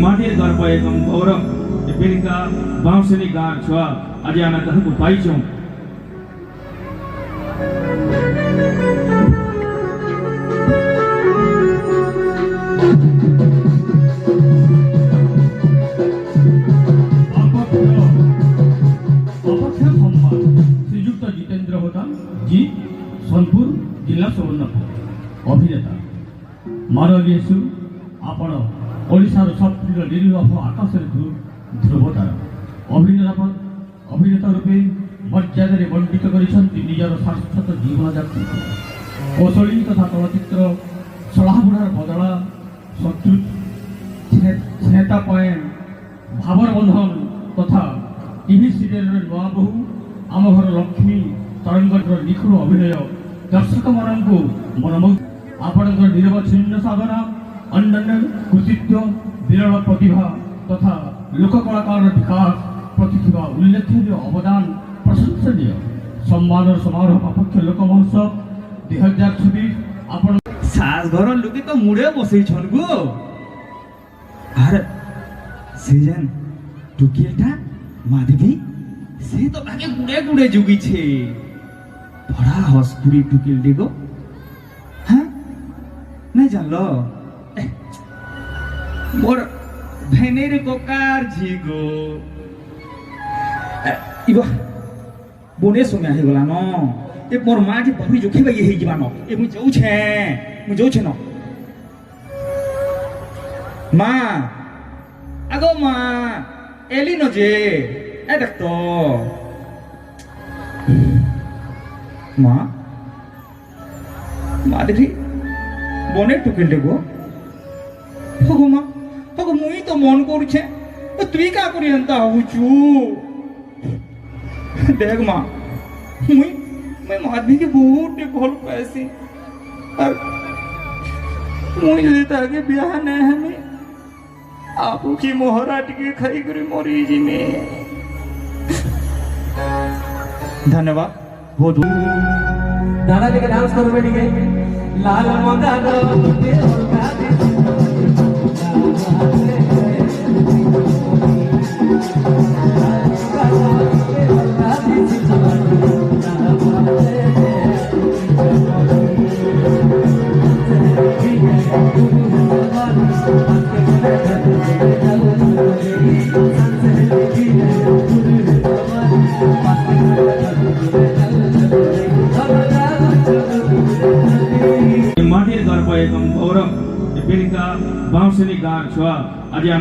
माटिर गर्व एवं गौरव बेलुका बाँसनी गाँव छुवा आज आना तहको पाइछौँ। श्रीजुक्त जितेन्द्र होता जी सोनपुर जिला सुवर्णपुर अभिनेता मानवीय आपण ओडिशार सबप्रिय निर्वाह आकाश ध्रुवतारा अभिनेता रूपे मर्यादा बंटित कर शाश्वत जीवन जाति कौशली तथा चलचित्र सलाहबुढ़ार बदला शत्रु स्नेता पॉइंट भावर बंधन तथा टीवी सीरियल नुआ बहु आम घर लक्ष्मी तरंगर निखुण अभिनय दर्शक मानू मनमोह आपण निरवच्छिन्न साधना अन्य कृतित्व विरल प्रतिभा तथा लोक कलाकार विकास प्रति उल्लेखनीय अवदान प्रशंसनीय सम्मान समारोह अपक्ष लोक महोत्सव 2026 आपण सास घर लोके तो मुड़े बसई छन गो अरे सेजन टुकिएटा माधवी से तो बाके गुड़े गुड़े जुगी छे बड़ा हसपुरी टुकिल देगो हाँ नहीं जानलो मोर भेनेर कोकार झिगो इबा बोने सुम्या हे गला न ए मोर मां जी बबी जोखी बई हे जिबा न ए मु जाऊ छे न मां आगो मां एली न जे ए देख तो मां मां देखी बोने टुकिल देगो होगो मां होगो मुई तो मन करूछे तुई का करी एंता होचू देख मां मुई माधवी के बहुत भल पासी और मुई जदि ताके ब्याह नै हमें आप की मोहरा टिके खाई करी मरी जी में धन्यवाद बहुत दादा जी के डांस करो बेटी के लाल मंदानो ते होगा माटिर गर्व एवं गौरव बेलुका बाँसनी गाँव छुवा आज